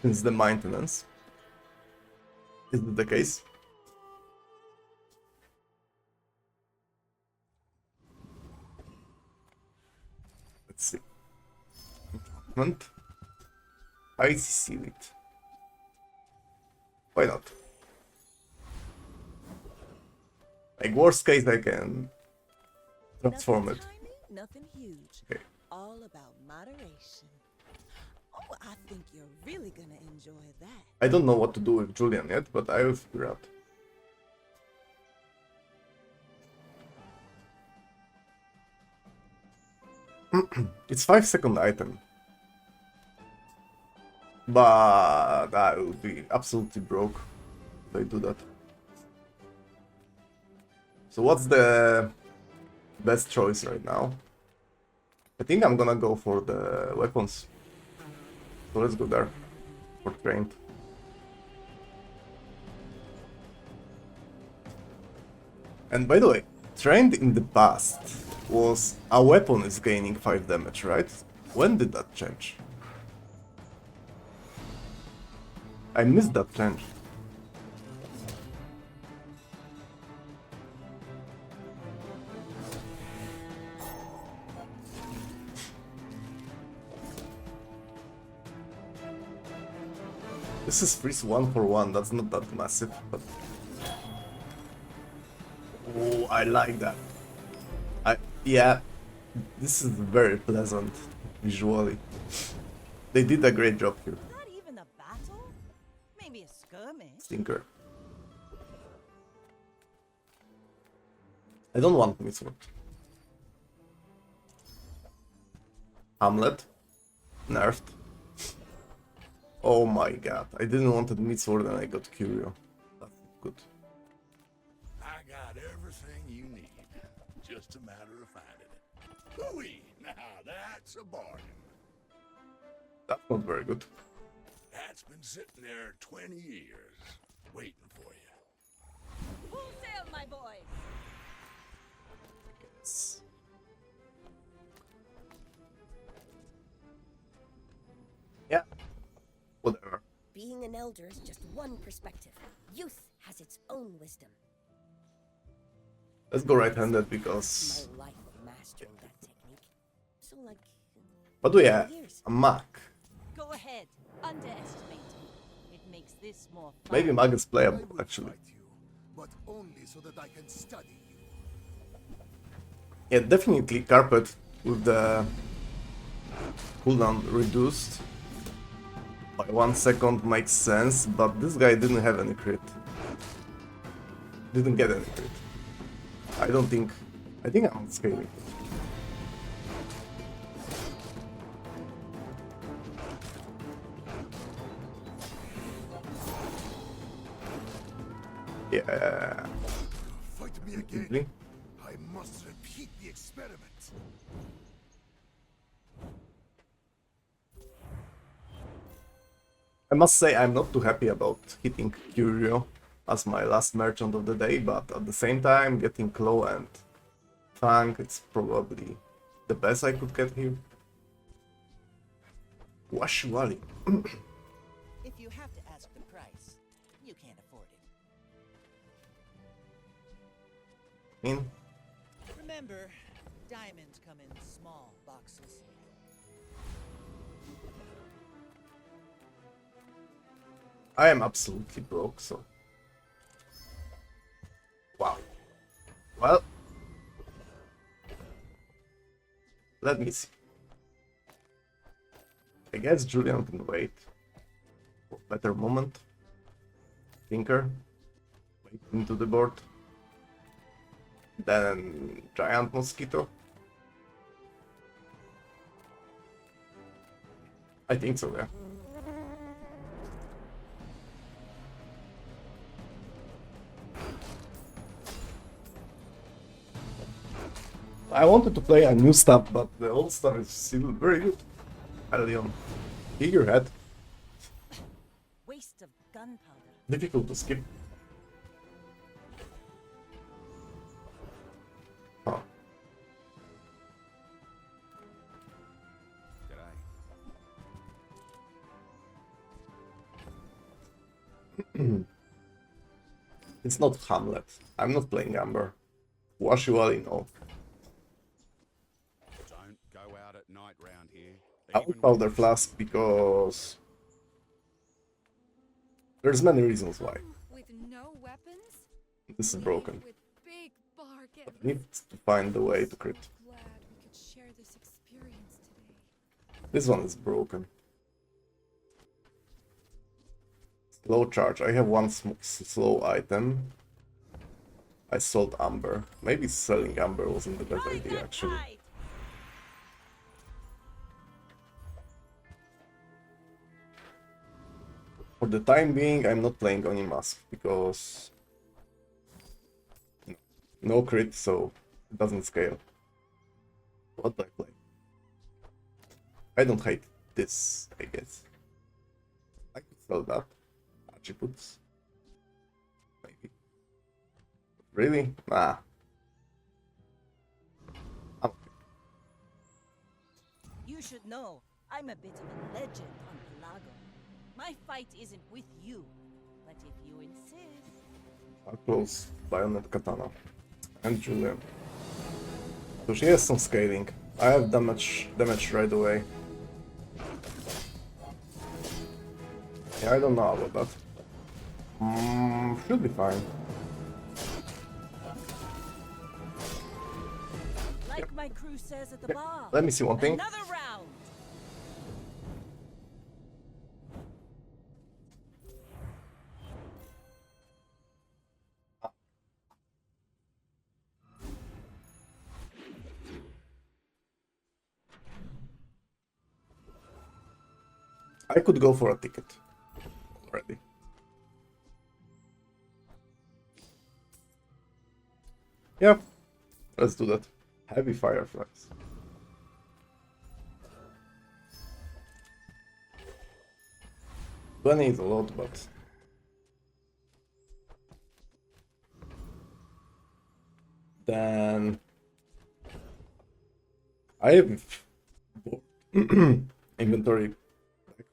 Is the maintenance? Is it the case? Let's see. Enchantment. Icy seaweed. Why not? Like worst case I can transform it. Nothing tiny, nothing huge. Okay. All about moderation. Oh, I think you're really gonna enjoy that. I don't know what to do with Julian yet, but I will figure out. It's 5-second item. But I will be absolutely broke if I do that. So what's the best choice right now? I think I'm gonna go for the weapons. So let's go there for trained. And by the way, trained in the past was a weapon is gaining 5 damage, right? When did that change? I missed that change. This is freeze 1 for 1, that's not that massive, but... Oh, I like that. Yeah, this is very pleasant visually. They did a great job here. Not even a battle? Maybe a skirmish. Stinker. I don't want Mitsword. Hamlet. Nerfed. Oh my god, I didn't want the Mitsword and I got Curio. That's good. I got everything you need. Just a matter of finding it. Hooey! Now that's a bargain. That's not very good. That's been sitting there 20 years, waiting for you. Full sail, my boys! Yes. Yeah. Whatever. Being an elder is just one perspective. Youth has its own wisdom. Let's go right-handed because... My life mastering that technique. So like... What do we have? years. A Mag. Go ahead, underestimate me. It makes this more fun. Maybe Mag is I playable, will actually. fight you, but only so that I can study you. Yeah, definitely Carpet with the cooldown reduced by 1 second makes sense, but this guy didn't have any crit. Didn't get any crit. I don't think... I think I'm scaling. Yeah. Fight me again. Deeply. I must repeat the experiment. I must say I'm not too happy about hitting Curio as my last merchant of the day, but at the same time getting Claw and Fang, it's probably the best I could get here. Washiwali. If you have to ask the price, you can't afford it. Remember, diamonds come in small boxes. I am absolutely broke, so... Wow. Well... Let me see. I guess Julian can wait for a better moment. Tinker. Wait into the board. Then Giant Mosquito. I think so, yeah. I wanted to play a new stuff, but the old stuff is still very good. Leon, hit your head. Waste of gunpowder. Difficult to skip. Huh. It's not Hamlet. I'm not playing Amber. Washiwali, no. Don't go out at night round here. I would powder flask because there's many reasons why. With no weapons? This is broken. With big bargains. I need to find the way to crit. Glad we could share this experience today. This one is broken. Slow charge. I have one slow item. I sold Amber. Maybe selling Amber wasn't the best idea actually. For the time being, I'm not playing Oni Mask because no crit, so it doesn't scale. What do I play? I don't hate this, I guess. I could sell that. Attributes. Maybe. Really? Nah. I'm okay. You should know, I'm a bit of a legend on Pelago. My fight isn't with you, but if you insist... I'll close Bayonet Katana. And Julian. So she has some scaling. I have damage right away. Yeah, I don't know about that. Should be fine. Like my crew says at the bar. Let me see one thing. Another round. I could go for a ticket already. Yeah, let's do that. Heavy fireflies. Bunny is a lot, but then I have inventory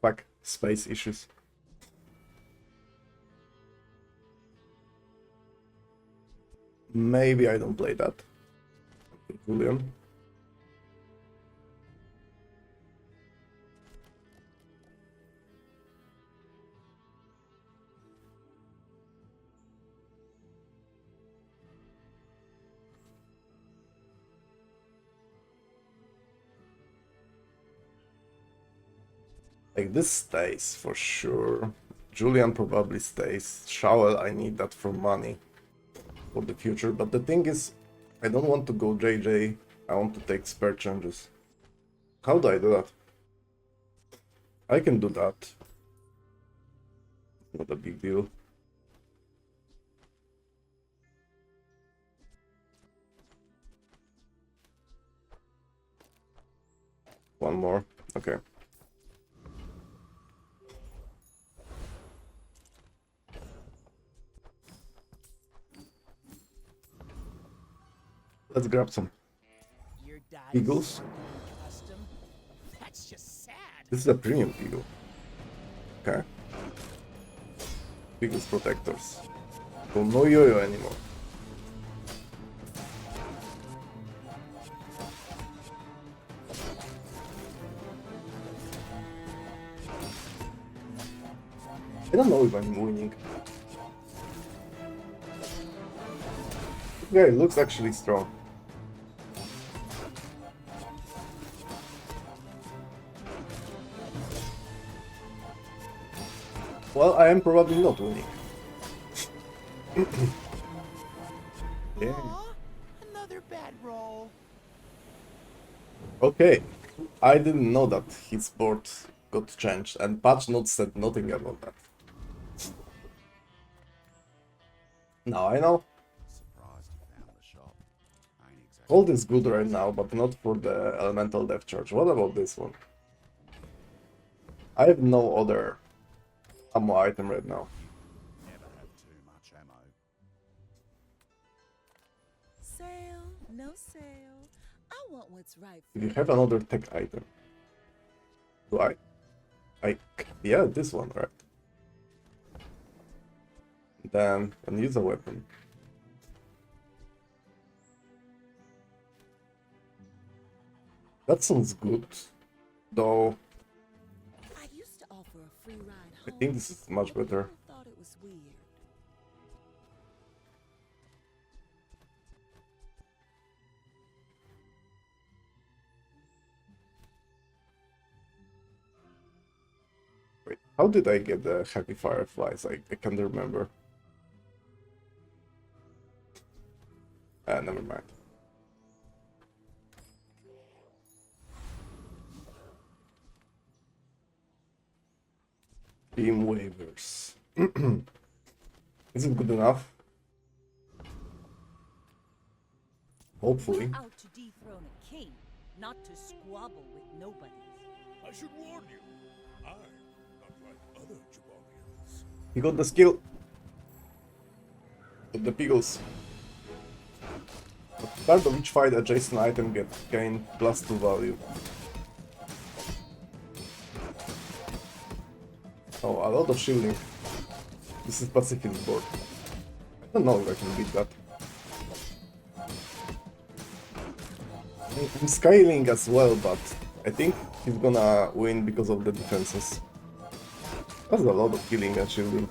backpack space issues. Maybe I don't play that. Julian. Like this stays for sure. Julian probably stays. Shower, I need that for money for the future. But the thing is, I don't want to go JJ. I want to take spare changes. How do I do that? I can do that. Not a big deal. One more. Okay. Let's grab some eagles. That's just sad. This is a premium eagle. Okay. Eagles protectors. So no yo-yo anymore. I don't know if I'm winning. This guy looks actually strong. Well, I am probably not winning. Yeah. Aw, another bad roll. Okay. I didn't know that his board got changed, and patch notes said nothing about that. Now I know. Surprised you found the shop. Ain't exactly. Gold is good right now, but not for the elemental depth charge. What about this one? I have no other ammo item right now. Never have too much ammo. Sale, no sale. I want what's right for Do you have another tech item? Do I? Yeah, this one, right? then use a weapon. That sounds good, though I used to offer a free ride I home. think this is much but better. people thought it was weird. Wait, how did I get the happy fireflies? I can't remember. Never mind. Team waivers. Is it good enough? Hopefully. We're out to dethrone a king, not to squabble with nobodies. I should warn you, I'm not like other Jabarians. He got the skill. Got the pickles. At the start of each fight, adjacent item gets gained +2 value. Oh, a lot of shielding. This is pacifist board. I don't know if I can beat that. I'm scaling as well, but I think he's gonna win because of the defenses. That's a lot of killing and shielding.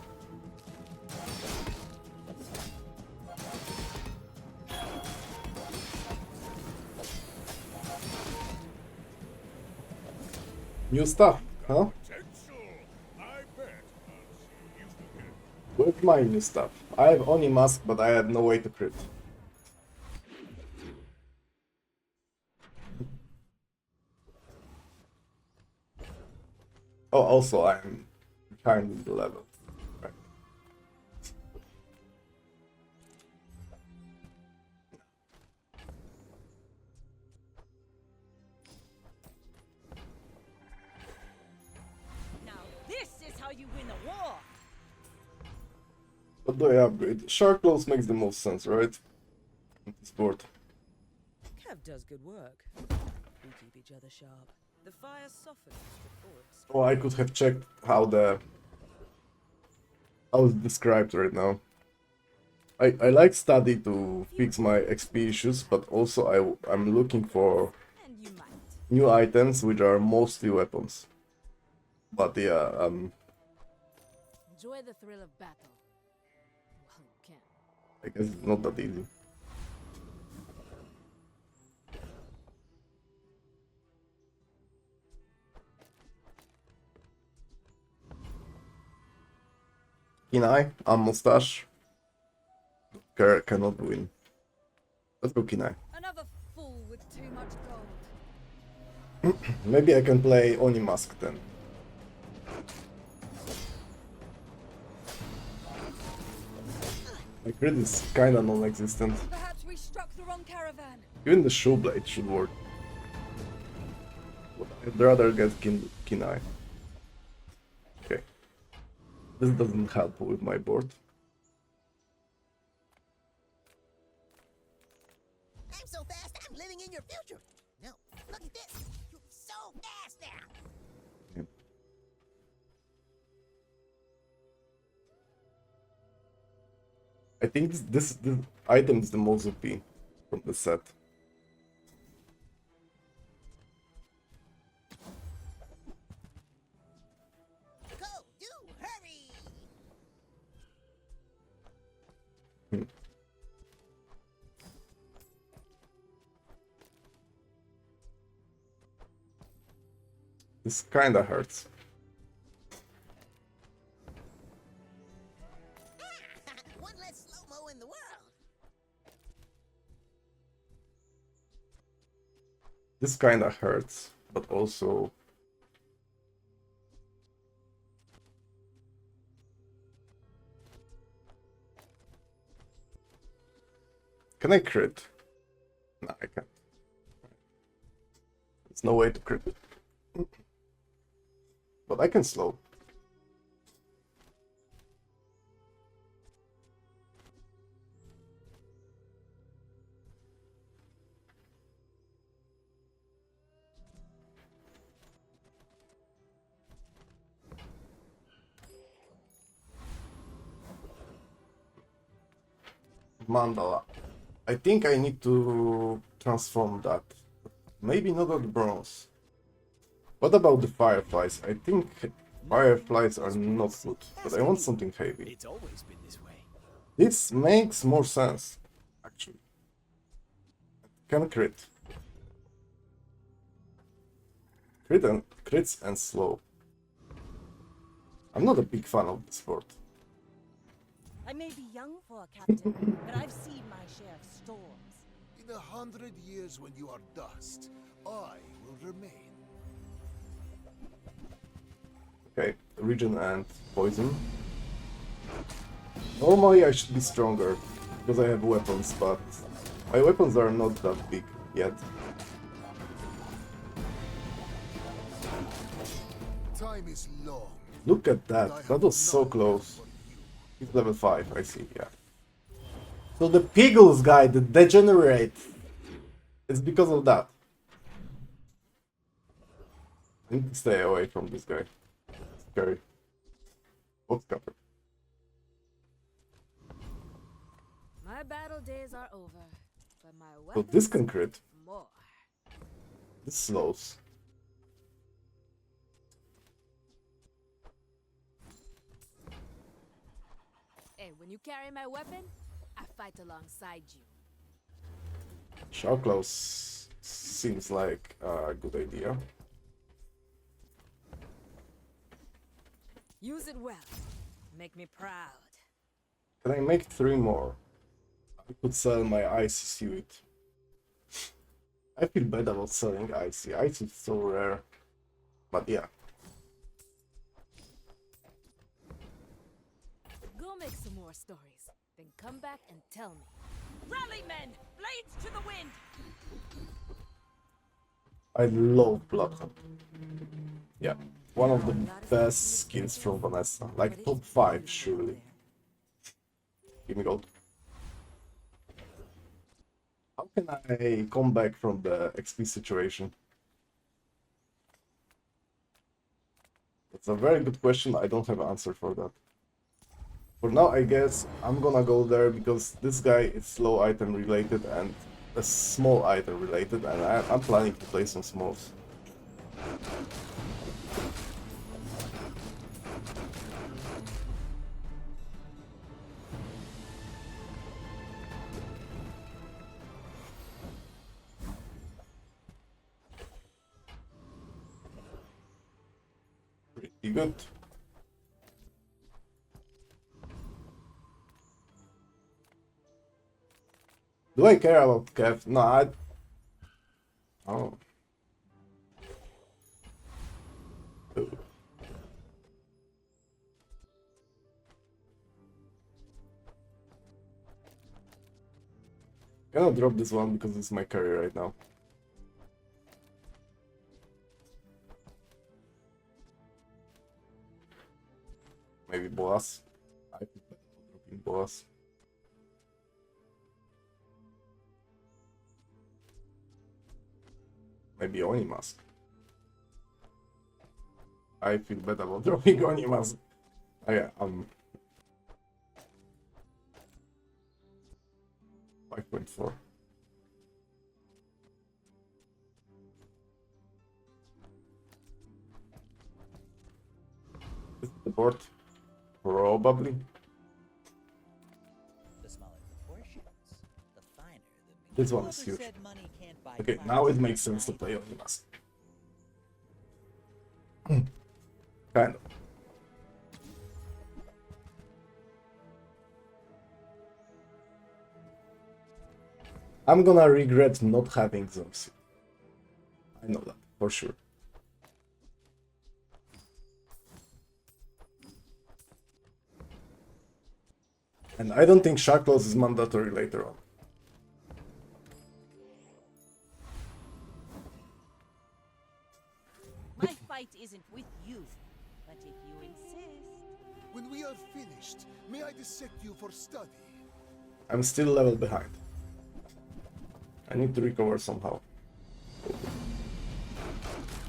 New stuff, huh? Potential, I bet. I'll see you again. Where's my new stuff? I have only mask, but I have no way to crit. Oh, also I'm behind the level. Right. Now this is how you win a war! What do I upgrade? Shark Claws makes the most sense, right? In this board. Kev does good work. We keep each other sharp. The fire softens before it's... Oh, I could have checked how it's described right now. I like study to fix my XP issues, but also I'm looking for And you might. new items which are mostly weapons. But yeah, Enjoy the thrill of battle. Well, you can. I guess it's not that easy. Keen Eye, mustache. Cannot win. Let's go Keen Eye. Another fool with too much gold. Maybe I can play Oni Mask then. My crit is kinda non-existent. Perhaps we struck the wrong caravan. Even the show blade should work. But I'd rather get Keen Eye. Okay. This doesn't help with my board. I'm so fast, I'm living in your future. No, look at this. You're so fast now. Yeah. I think this item is the most OP from the set. Go, do, hurry. This kinda hurts. One less slow-mo in the world. This kinda hurts, but also... Can I crit? No, I can't. There's no way to crit it. But I can slow. mandala. I think I need to transform that. Maybe not at bronze. What about the fireflies? I think fireflies are not good, but I want something heavy. It's always been this way. This makes more sense, actually. Can crit. Crits and slow. I'm not a big fan of this sport. I may be young for a captain, but I've seen my share of storms. In 100 years when you are dust, I will remain. Okay, regen and poison. Normally I should be stronger, because I have weapons, but my weapons are not that big yet. Time is long. Look at and I that, have that was so none close. for you. He's level 5, I see, yeah. So the Piggles guy, the degenerate, it's because of that. I need to stay away from this guy. Scary. What's covered? My battle days are over, but my So weapons this can crit. more. This slows. Hey, when you carry my weapon, I fight alongside you. Shark Claws seems like a good idea. Use it well. Make me proud. Can I make 3 more? I could sell my icy suit. I feel bad about selling icy. Icy is so rare. But yeah. Go make some more stories, then come back and tell me. Rally, men! Blades to the wind! I love Bloodhound. Yeah. One of the best skins from Vanessa. Like top 5 surely. Give me gold. How can I come back from the XP situation? That's a very good question. I don't have an answer for that. For now, I guess I'm gonna go there because this guy is slow item related and a small item related, and I'm planning to play some smalls. Pretty good. Do I care about Kev? No, I... Oh. Ooh. Cannot drop this one because it's my carry right now. Maybe boss. I prefer dropping boss. Maybe Oni Mask. I feel bad about dropping Oni Mask. Oh yeah, 5.4. Is it the board? Probably. The smaller proportions, the finer the This one is huge. Okay, now it makes sense to play Oni Mask. Kind of. I'm gonna regret not having Zombie. I know that, for sure. And I don't think Shark Claws is mandatory later on. My fight isn't with you, but if you insist... When we are finished, may I dissect you for study? I'm still level behind. I need to recover somehow.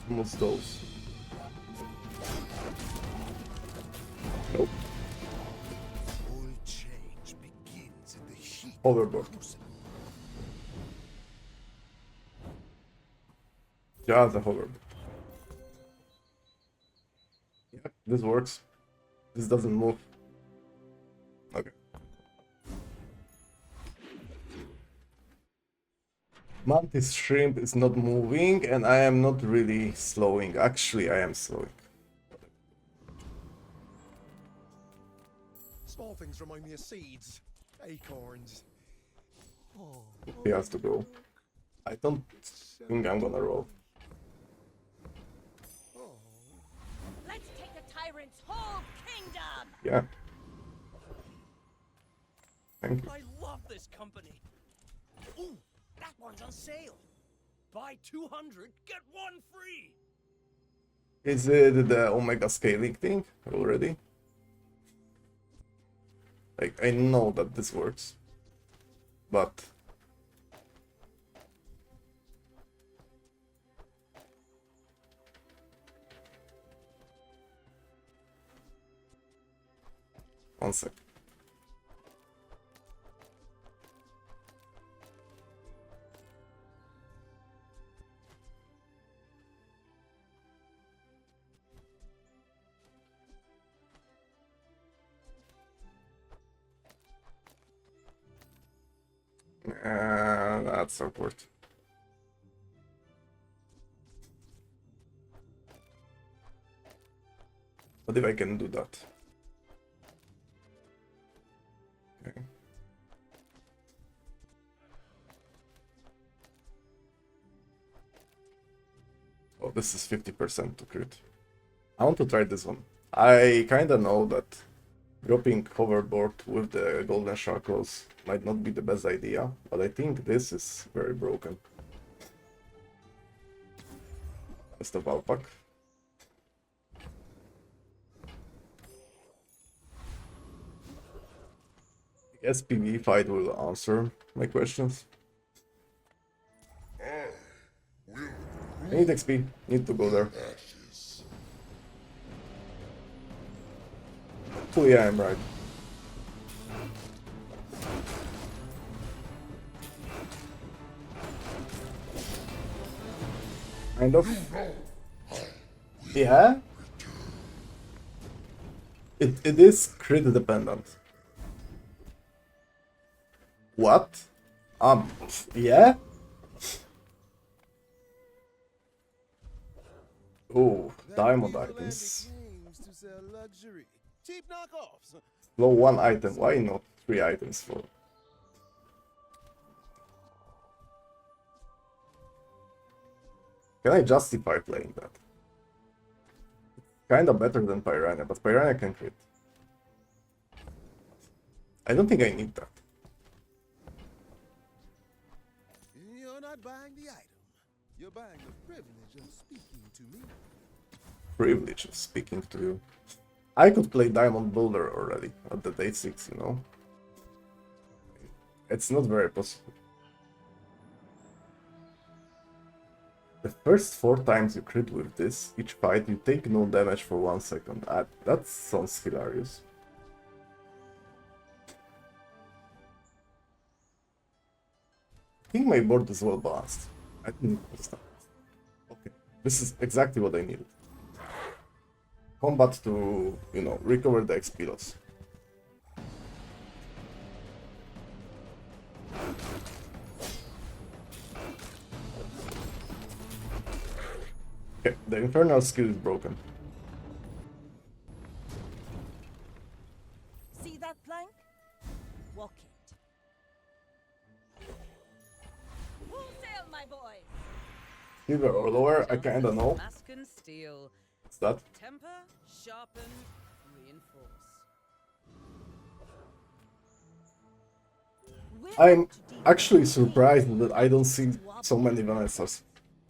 Almost those. Nope. All change begins in the heat Hoverboard. Just a hoverboard. Yep, this works. This doesn't move. Okay. Mantis shrimp is not moving, and I am not really slowing. Actually, I am slowing. Small things remind me of seeds, acorns. Oh, He has to go. I don't think I'm gonna roll. Let's take the tyrant's whole kingdom! Yeah. Thank you. I love this company. Ooh, that one's on sale. Buy 200, get one free. Is it the Omega scaling thing already? Like, I know that this works, but one sec. That's awkward. What if I can do that? Okay. Oh, this is 50% to crit. I want to try this one. I kinda know that dropping hoverboard with the golden shackles might not be the best idea, but I think this is very broken. Best of Alpac. I guess PV fight will answer my questions. I need XP, need to go there. 2, yeah, I'm right. Kind of. Yeah. It is crit dependent. What? Yeah? Oh, diamond items. Cheap knockoffs. Low 1 item, why not 3 items for? Can I justify playing that? Kinda better than Piranha, but Piranha can crit. I don't think I need that. You're not buying the item. You're buying the privilege of speaking to me. Privilege of speaking to you. I could play Diamond Boulder already at the day 6, you know? It's not very possible. The first 4 times you crit with this, each fight you take no damage for 1 second. That sounds hilarious. I think my board is well balanced. I didn't understand. Okay, this is exactly what I needed. Combat to, you know, recover the XP loss. Okay, the Infernal skill is broken. See that plank? Walk it. Full sail, my boy! Silver or lower, I kinda know. Tuscan steel. What's that? Temper, sharpen, reinforce. I'm actually surprised that I don't see so many Vanessas.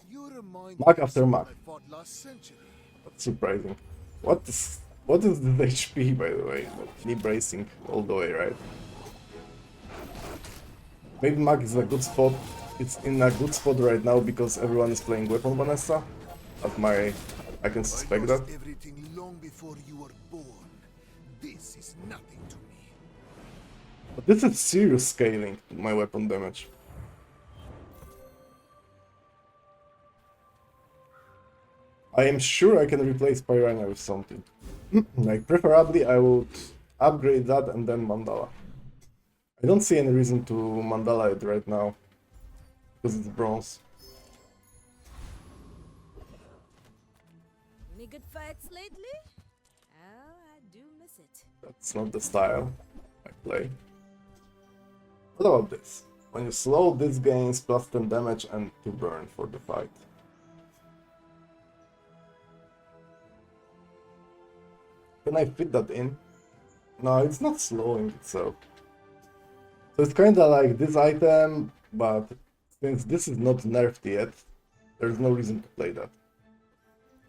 You remind Mag me of after someone mag. I fought last century. That's surprising. What is this HP, by the way? Knee bracing all the way, right? Maybe Mag is a good spot. It's in a good spot right now because everyone is playing Weapon Vanessa. I can suspect that. Everything long before you were born. This is nothing to me. But this is serious scaling to my weapon damage. I am sure I can replace Piranha with something. Like, preferably I would upgrade that and then Mandala. I don't see any reason to Mandala it right now, because it's bronze. Any good fights lately? Oh, I do miss it. That's not the style I play. What about this? When you slow, this gains plus 10 damage and 2 burn for the fight. Can I fit that in? No, it's not slowing itself. So it's kinda like this item, but since this is not nerfed yet, there's no reason to play that.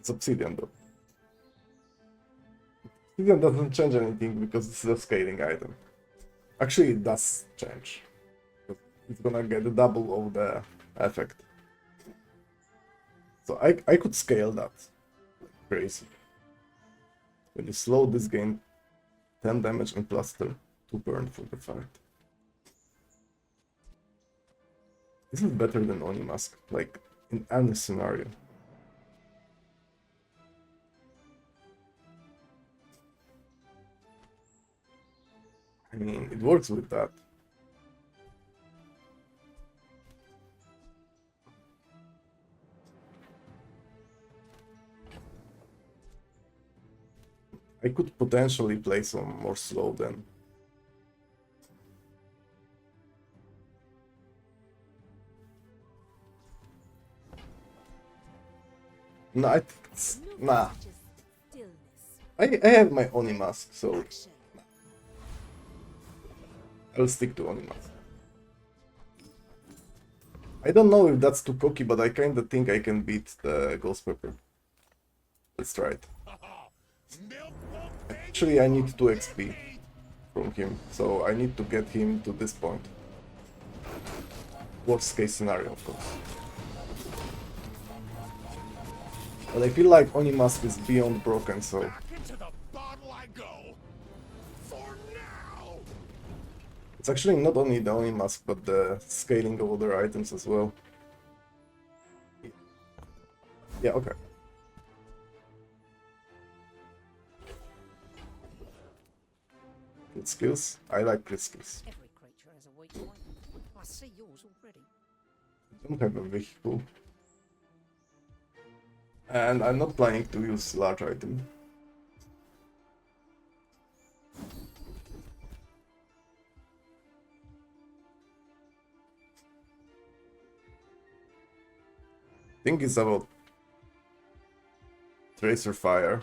It's Obsidian though. Obsidian doesn't change anything because this is a scaling item. Actually, it does change. It's gonna get double of the effect. So I could scale that like crazy. When you slow this game, 10 damage and plus 2 burn for the fight. This is better than Oni Mask, like in any scenario. I mean, it works with that. I could potentially play some more slow then. No, I think it's... Nah. Just stillness. I have my Oni Mask, so Action. I'll stick to Oni Mask. I don't know if that's too cocky, but I kinda think I can beat the Ghost Pepper. Let's try it. Actually, I need 2 XP from him, so I need to get him to this point. Worst case scenario, of course. But I feel like Oni Mask is beyond broken, so... Back into the bottle I go. For now. It's actually not only the Oni Mask, but the scaling of other items as well. Yeah, okay. Crit skills? I like crit skills. Every creature has a weak point. I see yours already. I don't have a vehicle. And I'm not planning to use large item. Thing is about Tracer Fire.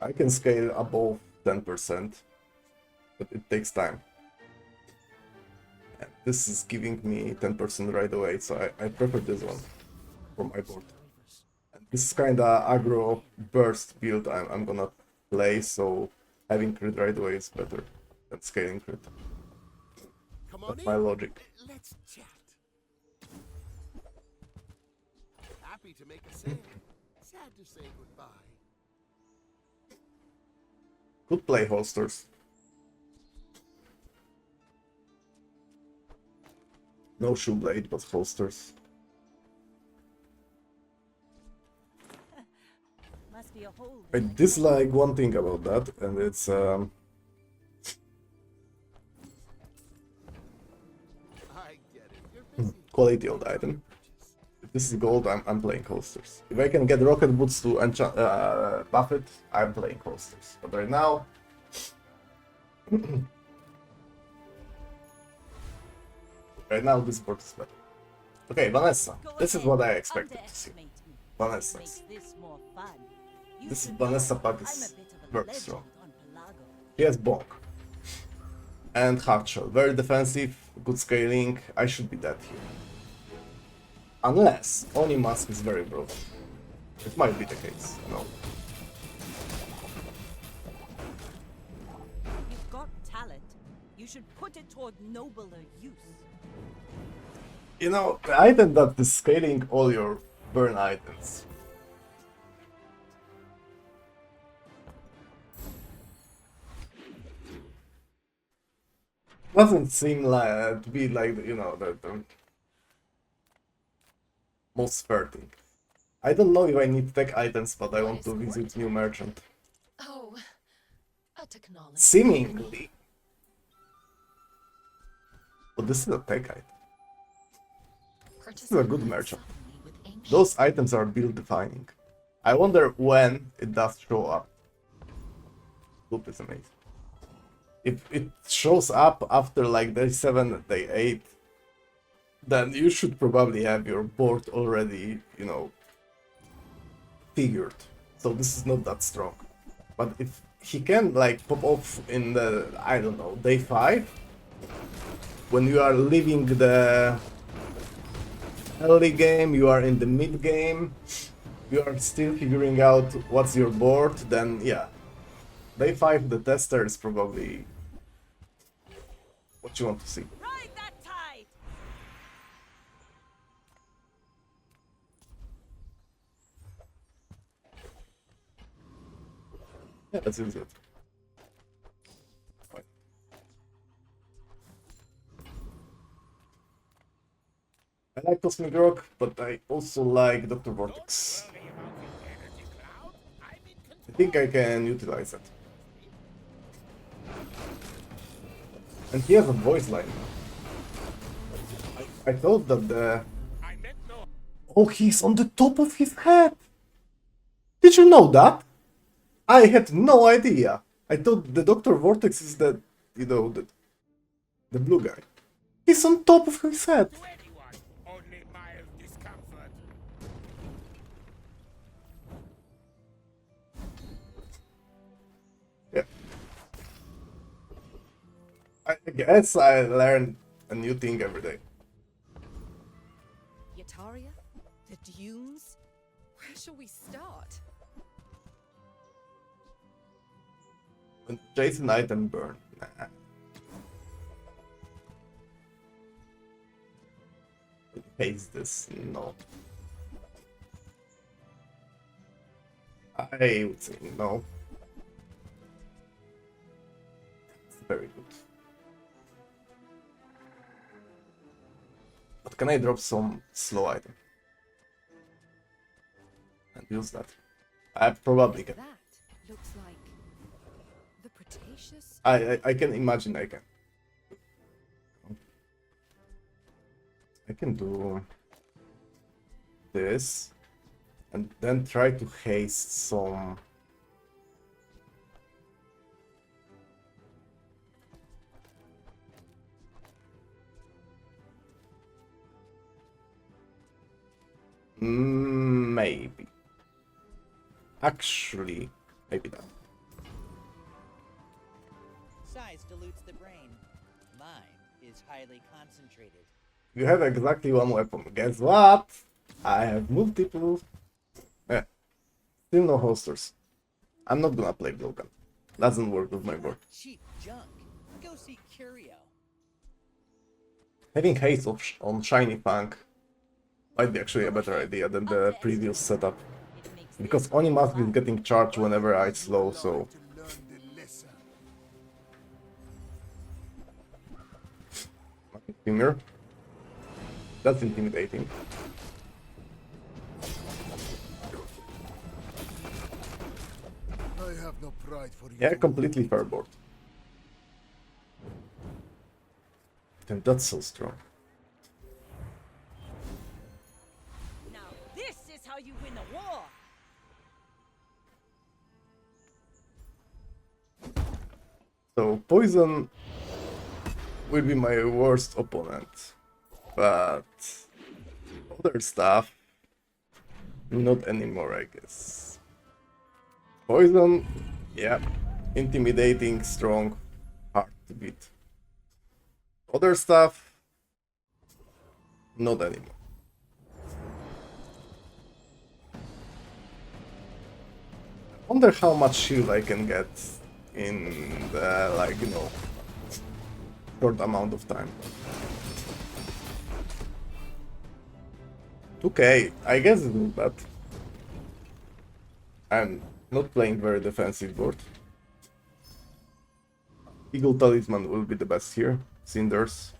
I can scale above 10%, but it takes time. And this is giving me 10% right away, so I prefer this one for my board. And this is kinda aggro burst build I'm gonna play, so having crit right away is better than scaling crit. Come on That's my logic. Let's chat. Happy to make a sale. Sad to say goodbye. Could play holsters. No shoe blade, but holsters. Must be a hole. I dislike one thing about that, and it's I get it. You're busy. quality of the item. If this is gold, I'm playing holsters. If I can get rocket boots to buff it, I'm playing holsters. But right now, this board is better. Okay, Vanessa. Go This is ahead, what I expected to see. underestimate me. Vanessa. Makes this more fun. You This should Vanessa know pack I'm is a bit of a very legend strong. on Pelago. He has bonk. And hard shell. Very defensive, good scaling. I should be dead here. Unless Oni Mask is very broken. It might be the case, no. You've got talent. You should put it toward nobler use. You know, the item that is scaling all your burn items. Doesn't seem like to be like, you know, the most fair thing. I don't know if I need tech items, but I want to visit new merchant. Oh, a technology. Seemingly. But this is a tech item. This is a good merchant. Those items are build defining. I wonder when it does show up. Loop is amazing. If it shows up after like day 7, day 8, then you should probably have your board already, you know, figured. So this is not that strong. But if he can like pop off in the, I don't know, day 5, when you are leaving the early game, you are in the mid game, you are still figuring out what's your board, then yeah. Day 5, the tester is probably what you want to see. Ride that tide! Yeah, that's it. Fine. I like Cosmic Rock, but I also like Dr. Vortex. I think I can utilize it. And he has a voice line. I thought that the... Oh, he's on the top of his head! Did you know that? I had no idea. I thought the Dr. Vortex is the, you know, the blue guy. He's on top of his head. Yeah. I guess I learn a new thing every day. Yataria? The dunes? Where shall we start? When Jason item burn. Nah. Paste this. No. I would say no. It's very good. But can I drop some slow item? And use that? I probably can. That looks like the Cretaceous. I can imagine I can. I can do this and then try to haste some. Maybe. Actually, maybe not. Size dilutes the brain. Mine is highly concentrated. You have exactly one weapon. Guess what? I have multiple. Yeah. Still no holsters. I'm not gonna play blowgun. Doesn't work with my board. Cheap junk. Go see Curio. Having haste on Shiny Fang might be actually a better idea than the previous setup. Because Onimask is getting charged whenever I slow, so... Femur. That's intimidating. I have no pride for you. Yeah, completely fair board. Damn, that's so strong. Now this is how you win a war! So, Poison will be my worst opponent. But... other stuff... not anymore, I guess. Poison... yeah. Intimidating, strong, hard to beat. Other stuff... not anymore. I wonder how much shield I can get in the, like, you know, short amount of time. 2k, I guess it's not bad. I'm not playing very defensive board. Eagle Talisman will be the best here. cinders.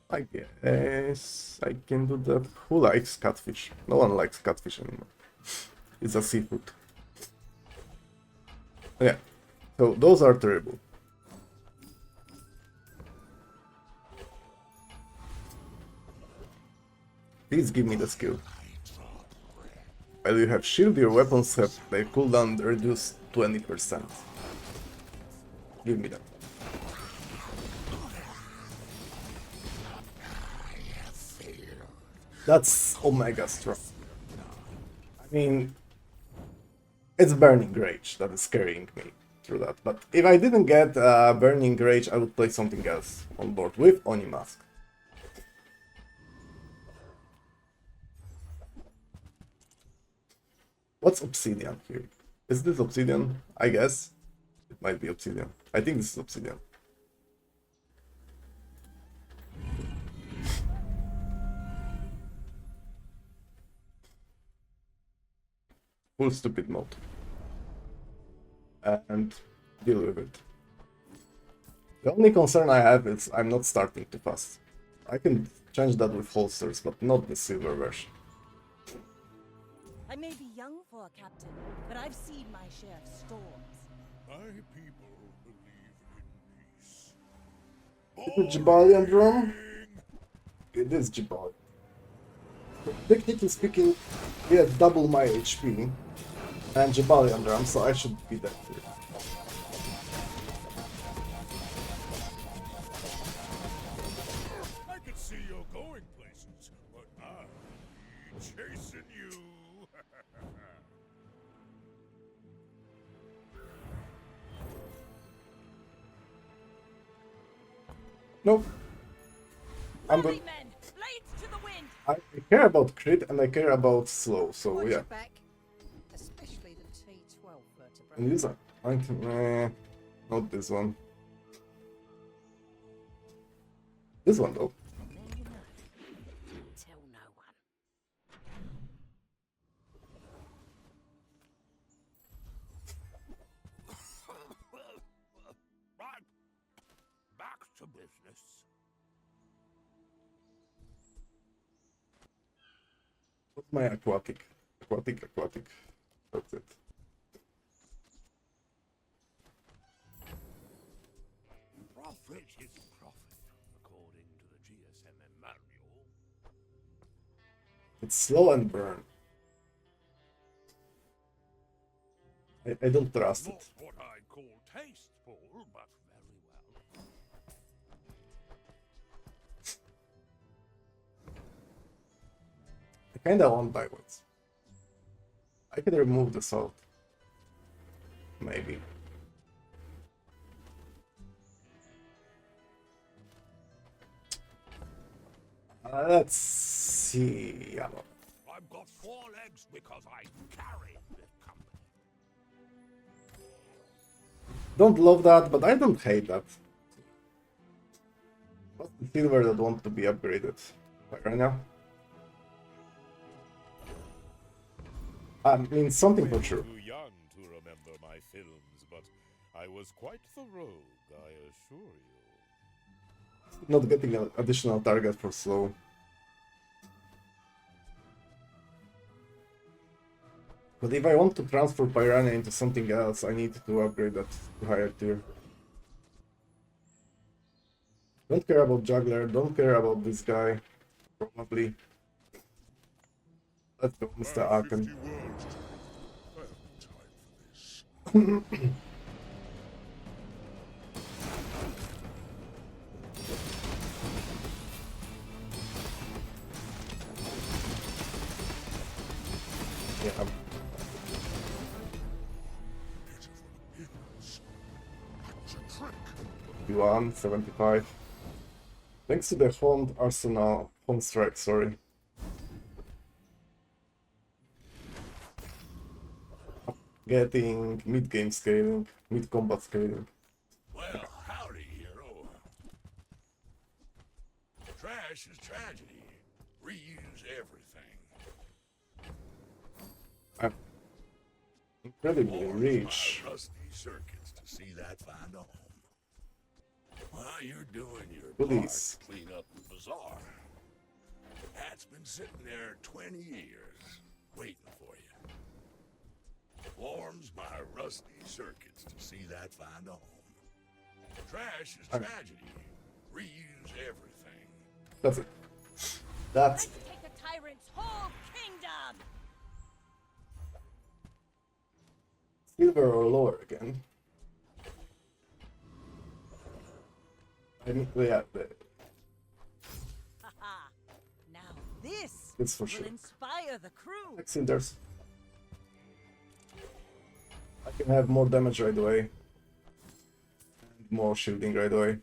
I guess I can do that. Who likes catfish? No one likes catfish anymore. It's a seafood. Yeah, so those are terrible. Please give me the skill. While you have shield, your weapons have their cooldown reduced 20%. Give me that. That's Omega strong. I mean, it's Burning Rage that is carrying me through that. But if I didn't get Burning Rage, I would play something else on board with Oni Mask. What's Obsidian here? Is this Obsidian? I guess. It might be Obsidian. I think this is Obsidian. Full stupid mode. And deal with it. The only concern I have is I'm not starting too fast. I can change that with holsters, but not the silver version. I may be young for a captain, but I've seen my share of storms. My people believe in peace. Is it Jabalian drum? It is Jabalian. Technically speaking, we have double my HP and Jabalian drum, so I should be dead here. I can see you're going places, but I'll be chasing you. Nope. I'm good. Rally, men! Blades to the wind! I care about crit and I care about slow, so Watch yeah. your back, especially the T12 vertebrae. And these are not this one. This one though. Then you know. Tell no one. Right. Back to business. What's my aquatic? Aquatic. That's it. Profit is profit, according to the GSM manual. It's slow and burn. I don't trust Not it. what I'd call tasteful, but very well. I kinda want diamonds. I can remove the salt. Maybe. Let's see. Yeah. I've got 4 legs because I carry this company. Don't love that, but I don't hate that. What's the silver that wants to be upgraded? Right now? I mean, something for sure. Too young to remember my films, but I was quite the rogue, I assure you. Not getting an additional target for slow. But if I want to transfer Piranha into something else, I need to upgrade that to higher tier. Don't care about Juggler, don't care about this guy. Probably. Let's go, Mr. Arkham. 50 words. I haven't time for this. Yeah. Yuan, 75. Thanks to the Honed Arsenal, Home Strike, sorry. Getting mid-game scaling, mid-combat scaling. Well, howdy, hero. Trash is tragedy. Reuse everything. I'm incredibly More rich. rusty circuits to see that find a home. While you're doing your Police. part to clean up the bazaar, that's been sitting there 20 years, waiting for you. Warms my rusty circuits to see that find a home. Trash is tragedy. Reuse everything. That's it. That's Let's take a tyrant's whole kingdom! silver or lower again. I mean, yeah, Haha. Now this It's for will sure. inspire the crew. like cinders. I can have more damage right away. And more shielding right away.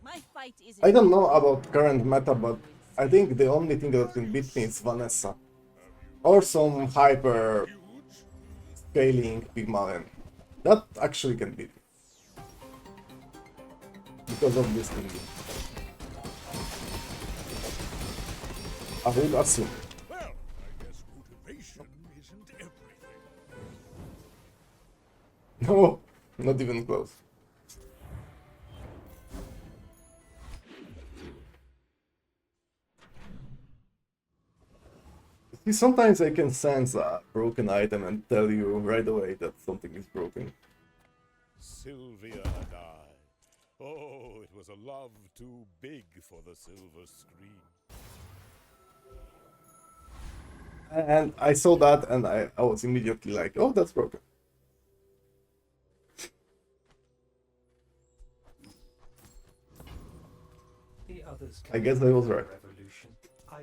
My fight isn't I don't know about current meta, but I think the only thing that can beat me is Vanessa. Or some hyper scaling Pygmalion. That actually can beat me. Because of this thing. I would assume. Well, I guess motivation isn't everything. No, not even close. See, sometimes I can sense a broken item and tell you right away that something is broken. Sylvia and I. Oh, it was a love too big for the silver screen. And I saw that and I was immediately like, oh, that's broken. The others I guess I was right. revolution.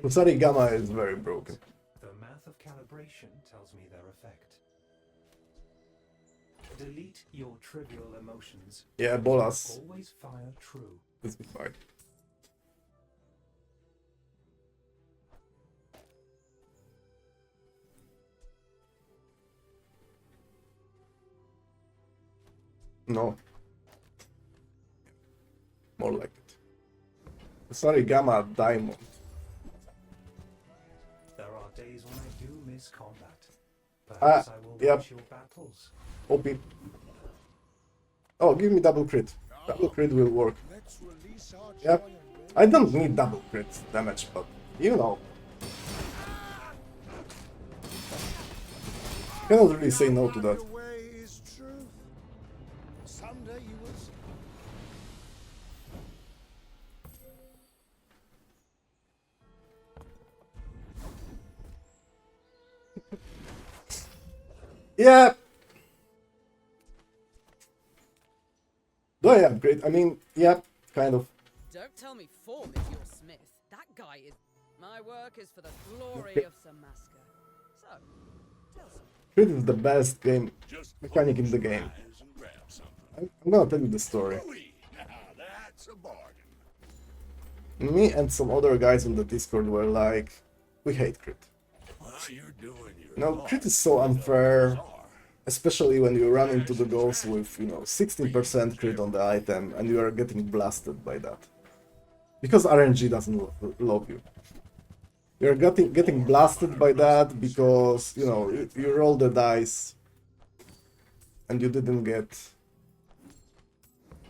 Kusari Gamma is very broken. The math of calibration tells me their effect. Delete your trivial emotions. Yeah, Bolas. Always fire true. Let's be fine. No. More like it. Sorry, Gamma Diamond. There are days when I do miss combat. Perhaps I will yep. watch your battles. OP. Oh, give me double crit. Double crit will work. Let's release our Yep. joy and I don't need double crit damage, but you know. Cannot really say no to that. the way is truth. Someday you will see. Yeah. Do I upgrade? I mean, yeah, kind of. Don't tell me form is your smith. That guy is... My work is for the glory Okay. of Samaska. So, tell some. Crit is the best game Just mechanic in the close your game. eyes and grab something. I'm gonna tell you the story. Ooh-wee. Now that's a bargain. Me and some other guys on the Discord were like, we hate crit. While you're doing your No, part crit is to so clean up the unfair, bazaar, especially when you run into the ghost with, 16% crit on the item and you are getting blasted by that. Because RNG doesn't love you. You're getting blasted by that because, you roll the dice and you didn't get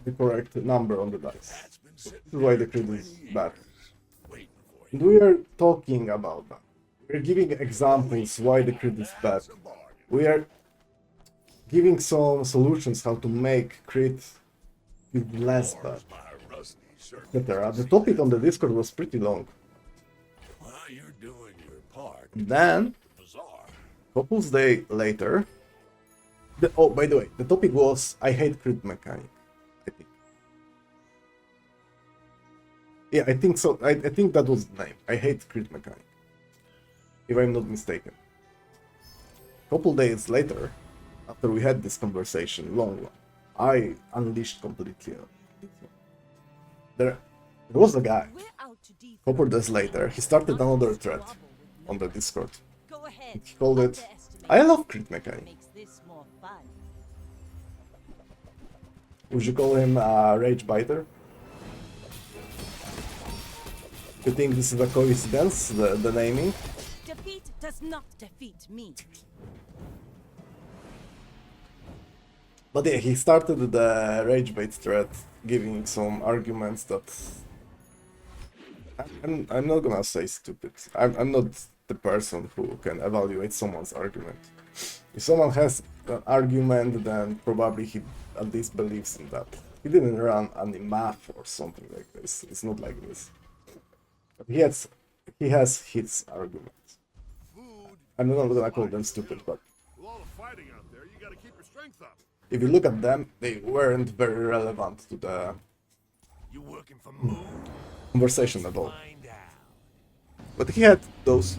the correct number on the dice. that's been sitting This is why the there crit 20 is bad. years, waiting for you. And we are talking about that. We're giving examples why the crit is bad. That's a bargain. We are giving some solutions how to make crit be less bad, Warms my rusty circuits etc. to The see topic that on the Discord was pretty long. While you're doing your part to And then, bazaar, couples day later, by the way, the topic was I hate crit mechanic. I think. Yeah, I think so. I think that was the name. I hate crit mechanic. If I'm not mistaken. Couple days later, after we had this conversation, long one, I unleashed completely. There was a guy. We're out to defend. Couple days later, he started another thread on the Discord. Go ahead. He called it, Underestimate I love crit mechanic. makes this more fun. Would you call him Rage Biter? You think this is a coincidence, the naming? Defeat, defeat, does not defeat me. But yeah, he started the rage bait thread, giving some arguments that I'm not gonna say stupid. I'm not the person who can evaluate someone's argument. If someone has an argument, then probably he at least believes in that. He didn't run any math or something like this. It's not like this. But he has his arguments. I'm not gonna call them stupid, but With all the fighting out there, you gotta keep your strength up. if you look at them, they weren't very relevant to the You working for Moon? conversation at all. But he had those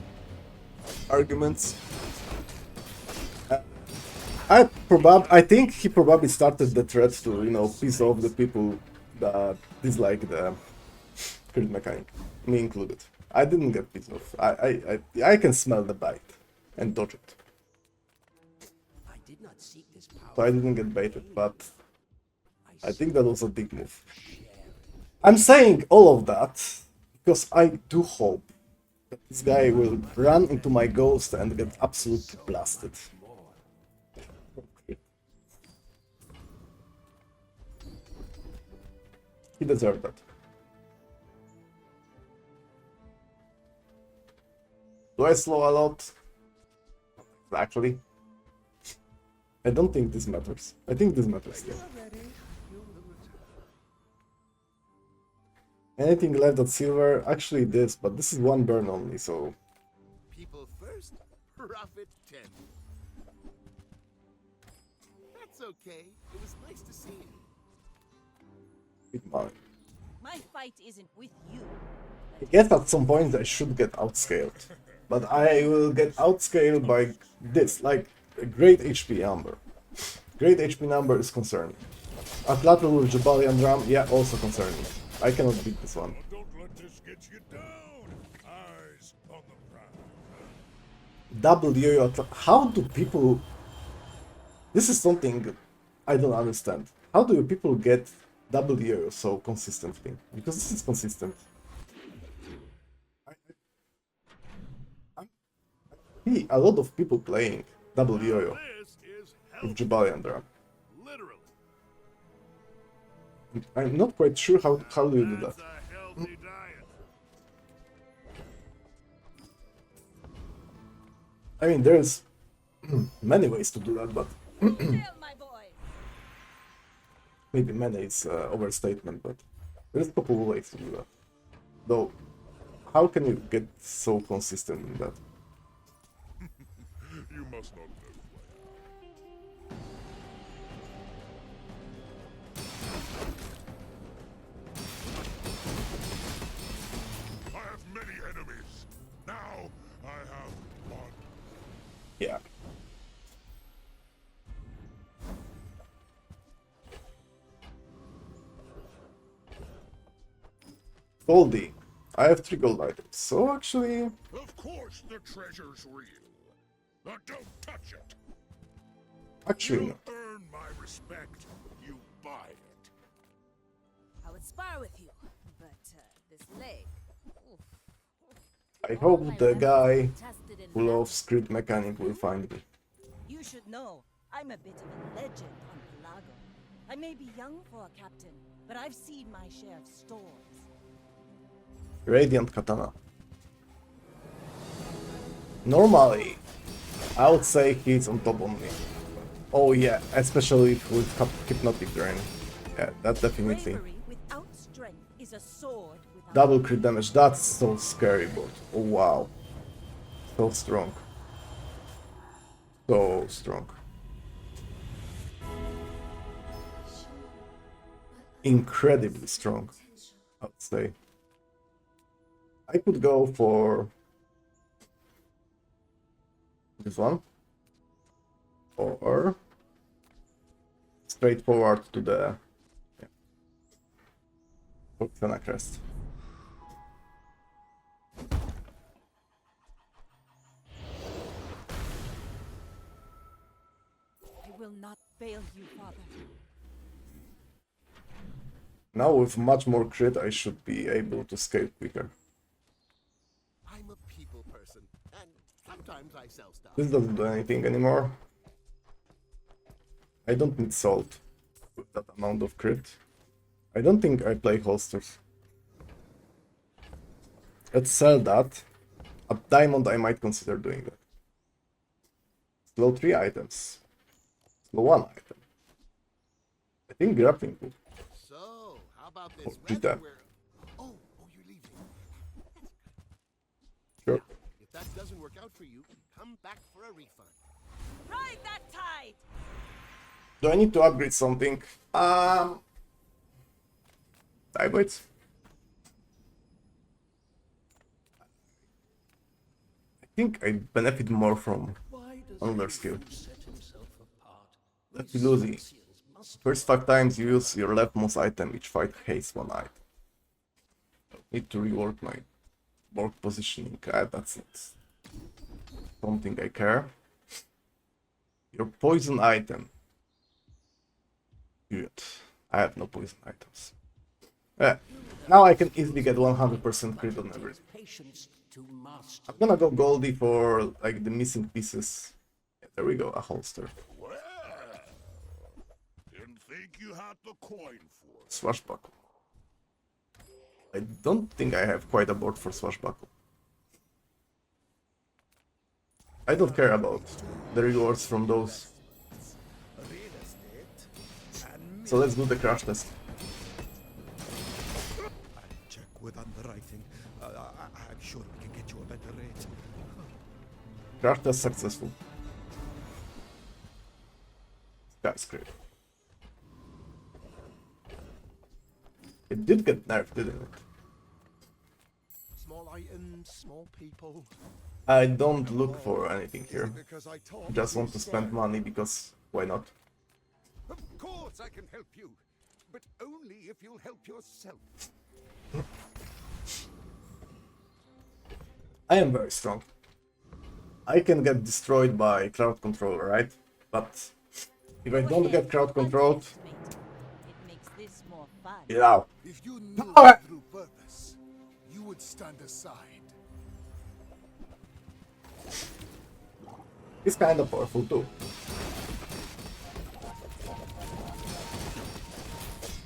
arguments. I think he probably started the thread to, you know, piss off the people that dislike the crit mechanic, me included. I didn't get pissed off. I can smell the bite and dodge it. I did not seek this power. So I didn't get baited, but I think that was a big move. I'm saying all of that because I do hope that this guy will run into my ghost and get absolutely blasted. He deserved that. Do I slow a lot? Actually, I don't think this matters. I think this matters still. Anything left at silver? Actually this, but this is one burn only, so... People first, profit 10. That's okay. It was nice to see you. My fight isn't with you. I guess at some point I should get outscaled. But I will get outscaled by this, like a great HP number. Great HP number is concerning. Atlatl with Jabali and Ram, yeah, also concerning. I cannot beat this one. Don't let this get you down. Eyes on the prize. Double yo-yo how do people... This is something I don't understand. How do people get double yo-yo so consistently? Because this is consistent. I see a lot of people playing double yo-yo with Jabali and Ram. Literally. I'm not quite sure how do you do that. Healthy diet. I mean, there's many ways to do that, but maybe many is overstatement, but there's a couple of ways to do that. Though, how can you get so consistent in that? You must not know. I have many enemies. Now I have one. Yeah. Goldie. I have 3 gold items, so actually... Of course the treasure's real. But don't touch it. Actually, You no. earn my respect. You buy it. I would spar with you, but this leg. Oof. I hope the guy who loves crit mechanic will find me. You should know, I'm a bit of a legend on Pelago. I may be young for a captain, but I've seen my share of storms. Radiant Katana. Normally, I would say he's on top of me. Oh yeah, especially with Hypnotic Drain. Yeah, that definitely. Bravery without strength is a sword without... Double crit damage, that's so scary, but oh wow. So strong. So strong. Incredibly strong, I would say. I could go for this one, or straightforward to the Volcana Crest. I will not fail you, father. Now with much more crit I should be able to scale quicker. I'm a people person, and sometimes I sell stuff. This doesn't do anything anymore. I don't need salt with that amount of crit. I don't think I play holsters. Let's sell that. At diamond I might consider doing that. Slow 3 items. Slow 1 item. I think grappling hook. So, how about Or this Peter. weather where... Oh, you're leaving. Sure. If that doesn't work out for you, come back for a refund. Ride that tide! Do I need to upgrade something? Tie weights? I think I benefit more from another skill. Lefty loosey. First 5 times you use your leftmost item, each fight hates 1 item. Need to rework my board positioning. That's not something I care. Your poison item. Good. I have no poison items. Now I can easily get 100% crit on everything. I'm gonna go Goldie for like the missing pieces. Yeah, there we go, a holster. Well, didn't think you had the coin for it. Swashbuckle. I don't think I have quite a board for Swashbuckle. I don't care about the rewards from those. So let's do the crash test. Check with underwriting. I'm sure we can get you a better rate. Crash test successful. Skyscraper. It did get nerfed, didn't it? Small items, small people. I don't look for anything here. Just want to spend money because why not? Of course I can help you, but only if you'll help yourself. I am very strong. I can get destroyed by crowd control, right? But if I don't get crowd controlled, It makes this more fun. get out. If you knew Power! true purpose, you would stand aside. It's kind of powerful too.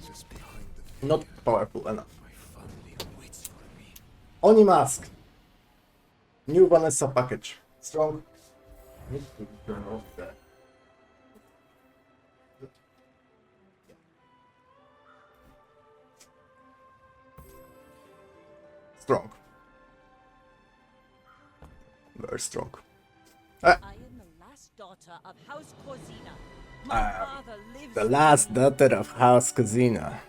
Just behind the Not powerful enough. my family waits for me. Oni mask. New Vanessa package. Strong. Need to turn off that. Strong. Very strong. I am the last daughter of House Corzina. My father lives The last daughter of House Kazina.